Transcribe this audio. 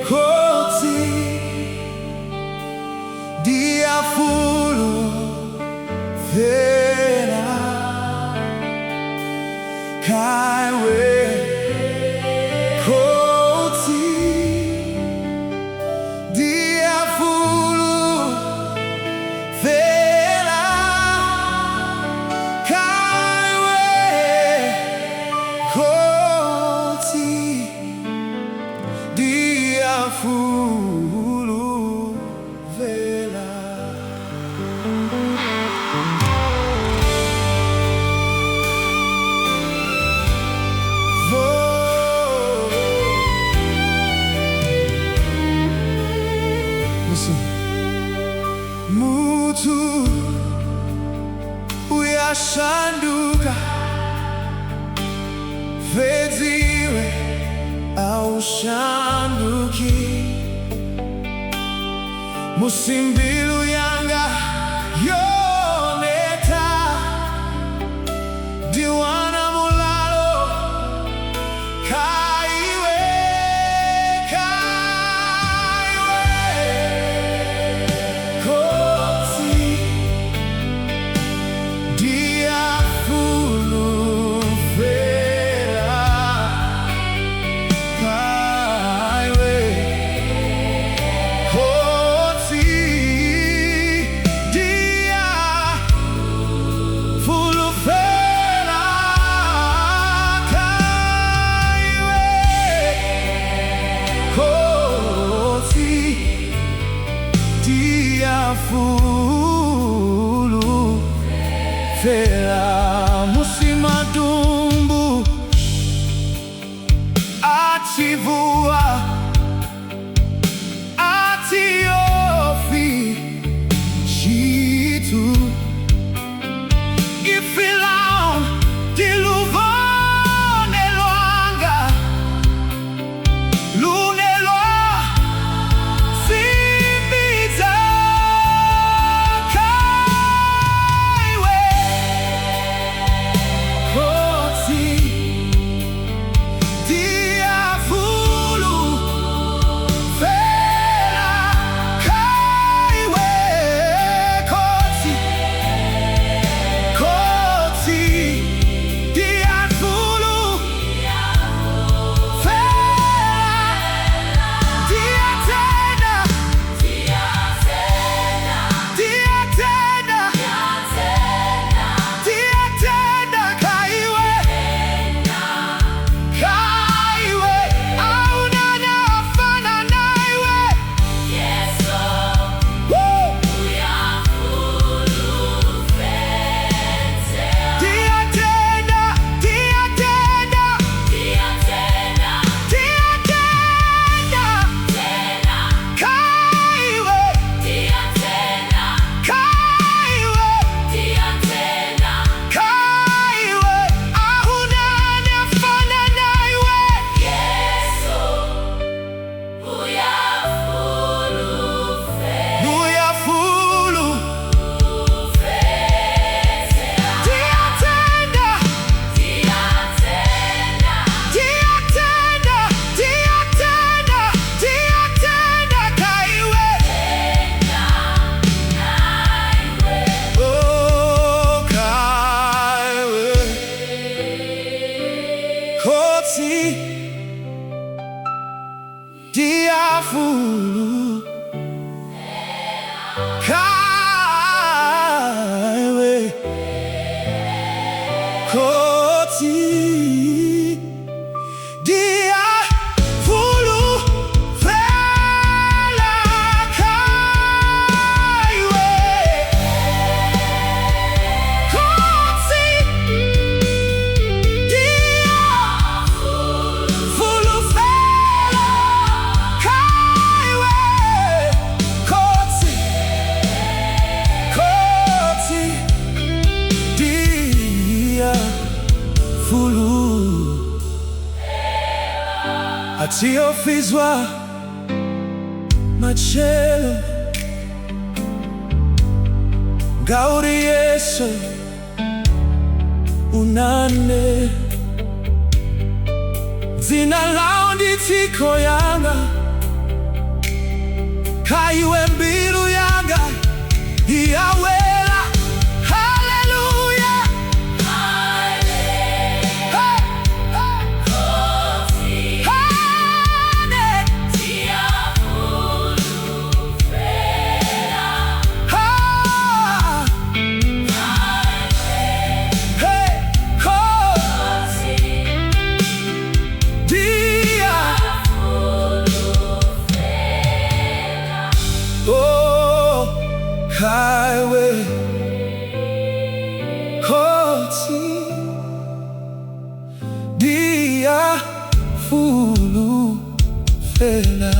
Khotsi, Ndi Ya Fhulufhela, Khaiwe Khotsi, Ndi Ya Fhulufhela, Khaiwe Khotsi, Ndi Ya Fhulufhela. Mutu uyashanduka, vedziwe aushanduki. Musimbilu yanga yoneta, diwana mulalo Khaiwe, Khaiwe Khotsi, Ndi Ya Fhulufhela, Khaiwe Khotsi, Ndi Ya Fhulufhela, Khaiwe Khotsi, Ndi Ya Fhulufhela. Musimadumbu ativua, atiofi chitu, ifilao diluvone lwanga, lunelwa simbiza. Khaiwe Khotsi, Ndi Ya Fhulufhela, Khaiwe Khotsi, Khotsi, Ndi Ya Fhulufhela, Ndi Ya tena, Ndi Ya tena, Ndi Ya tena, Khaiwe, Khaiwe, aunana afana naiwe. Woo! Ndi Ya tena, Ndi Ya tena, Ndi Ya tena, Khaiwe, Khaiwe, Khaiwe, aunana afana naiwe. Ndi Ya Fhulufhela, Ndi Ya tena, Ndi Ya tena, Ndi Ya tena, Khaiwe, oh Khaiwe Khotsi, Ndi Ya Fhulufhela, Khaiwe Khotsi, Ndi Ya Fhulufhela, Khaiwe Khotsi, Ndi Ya Fhulufhela, Khaiwe Khotsi, Khotsi, Ndi Ya Fhulufhela. Atiofizwa machelo gauri Yesu unane, dzina lao ndi tsiko yanga, Khaiwe mbilu yanga iyawela. Haleluya. Khaiwe Khotsi. Ndi Ya Fhulufhela. Khaiwe Khotsi. Ndi Ya Fhulufhela. Oh, Khaiwe Khotsi. Ndi Ya Fhulufhela.